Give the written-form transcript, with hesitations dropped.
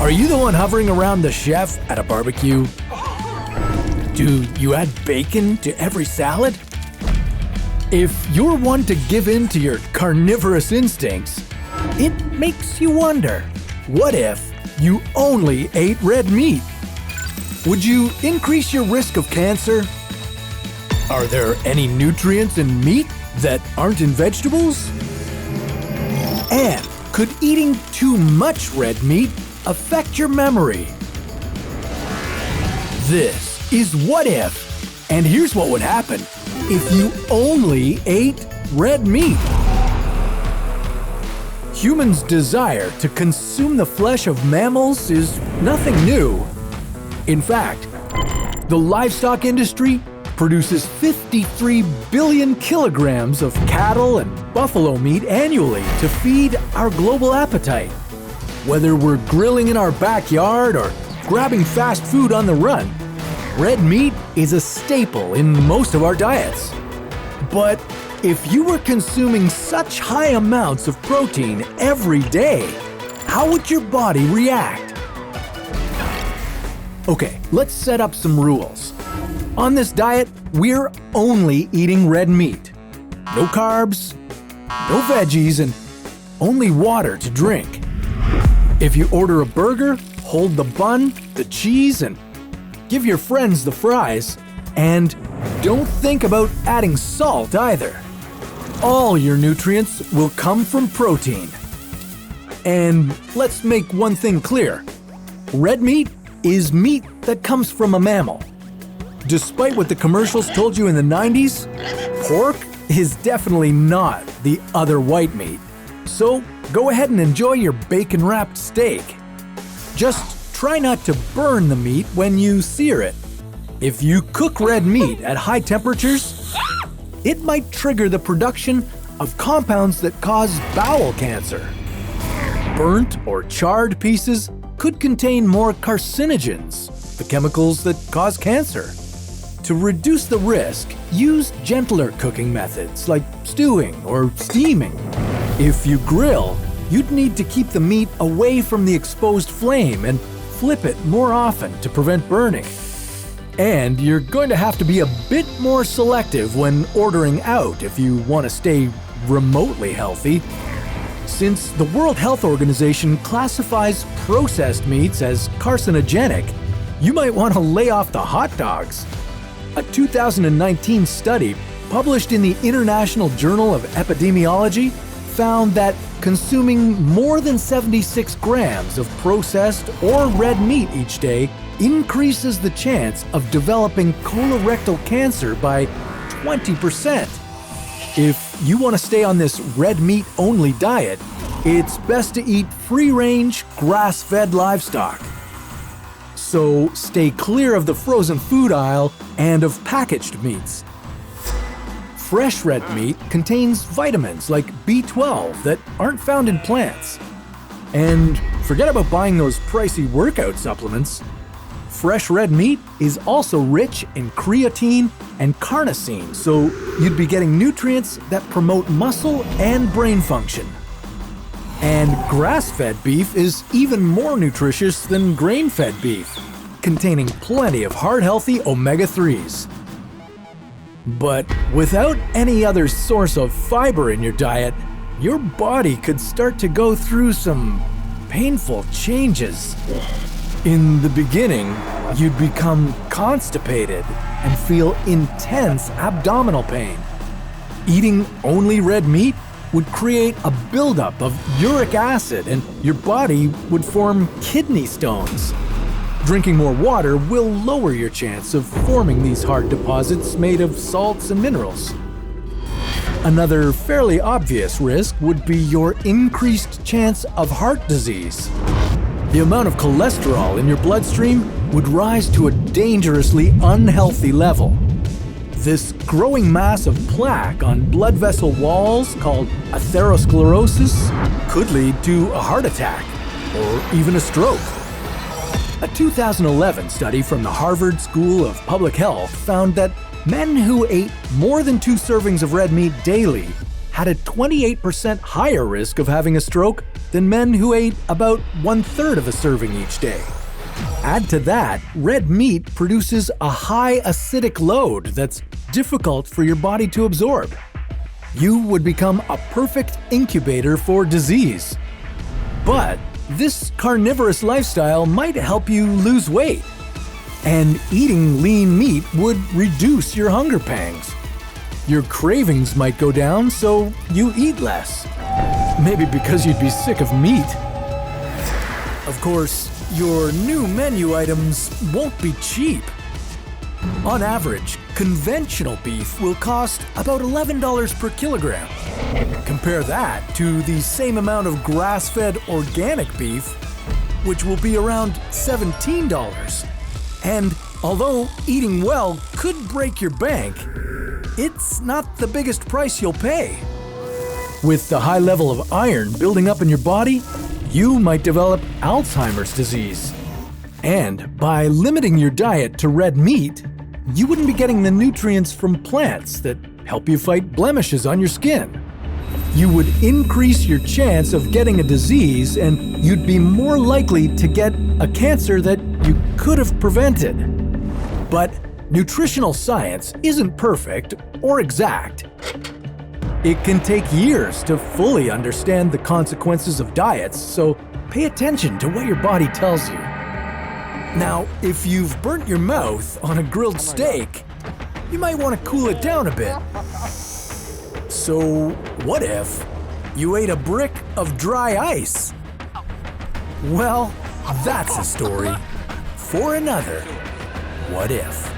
Are you the one hovering around the chef at a barbecue? Do you add bacon to every salad? If you're one to give in to your carnivorous instincts, it makes you wonder, what if you only ate red meat? Would you increase your risk of cancer? Are there any nutrients in meat that aren't in vegetables? And could eating too much red meat affect your memory? This is What If, and here's what would happen if you only ate red meat. Humans' desire to consume the flesh of mammals is nothing new. In fact, the livestock industry produces 53 billion kilograms of cattle and buffalo meat annually to feed our global appetite. Whether we're grilling in our backyard or grabbing fast food on the run, red meat is a staple in most of our diets. But if you were consuming such high amounts of protein every day, how would your body react? Okay, let's set up some rules. On this diet, we're only eating red meat. No carbs, no veggies, and only water to drink. If you order a burger, hold the bun, the cheese, and give your friends the fries. And don't think about adding salt either. All your nutrients will come from protein. And let's make one thing clear. Red meat is meat that comes from a mammal. Despite what the commercials told you in the 90s, pork is definitely not the other white meat. So go ahead and enjoy your bacon-wrapped steak. Just try not to burn the meat when you sear it. If you cook red meat at high temperatures, it might trigger the production of compounds that cause bowel cancer. Burnt or charred pieces could contain more carcinogens, the chemicals that cause cancer. To reduce the risk, use gentler cooking methods like stewing or steaming. If you grill, you'd need to keep the meat away from the exposed flame and flip it more often to prevent burning. And you're going to have to be a bit more selective when ordering out if you want to stay remotely healthy. Since the World Health Organization classifies processed meats as carcinogenic, you might want to lay off the hot dogs. A 2019 study published in the International Journal of Epidemiology found that consuming more than 76 grams of processed or red meat each day increases the chance of developing colorectal cancer by 20%. If you want to stay on this red meat only diet, it's best to eat free-range, grass-fed livestock. So stay clear of the frozen food aisle and of packaged meats. Fresh red meat contains vitamins like B12 that aren't found in plants. And forget about buying those pricey workout supplements. Fresh red meat is also rich in creatine and carnosine, so you'd be getting nutrients that promote muscle and brain function. And grass-fed beef is even more nutritious than grain-fed beef, containing plenty of heart-healthy omega-3s. But without any other source of fiber in your diet, your body could start to go through some painful changes. In the beginning, you'd become constipated and feel intense abdominal pain. Eating only red meat would create a buildup of uric acid and your body would form kidney stones. Drinking more water will lower your chance of forming these hard deposits made of salts and minerals. Another fairly obvious risk would be your increased chance of heart disease. The amount of cholesterol in your bloodstream would rise to a dangerously unhealthy level. This growing mass of plaque on blood vessel walls, called atherosclerosis, could lead to a heart attack or even a stroke. A 2011 study from the Harvard School of Public Health found that men who ate more than 2 servings of red meat daily had a 28% higher risk of having a stroke than men who ate about 1/3 of a serving each day. Add to that, red meat produces a high acidic load that's difficult for your body to absorb. You would become a perfect incubator for disease. But this carnivorous lifestyle might help you lose weight. And eating lean meat would reduce your hunger pangs. Your cravings might go down, so you eat less. Maybe because you'd be sick of meat. Of course, your new menu items won't be cheap. On average, conventional beef will cost about $11 per kilogram. Compare that to the same amount of grass-fed organic beef, which will be around $17. And although eating well could break your bank, it's not the biggest price you'll pay. With the high level of iron building up in your body, you might develop Alzheimer's disease. And by limiting your diet to red meat, you wouldn't be getting the nutrients from plants that help you fight blemishes on your skin. You would increase your chance of getting a disease, and you'd be more likely to get a cancer that you could have prevented. But nutritional science isn't perfect or exact. It can take years to fully understand the consequences of diets, so pay attention to what your body tells you. Now, if you've burnt your mouth on a grilled steak, you might want to cool it down a bit. So, what if you ate a brick of dry ice? Well, that's a story for another What If.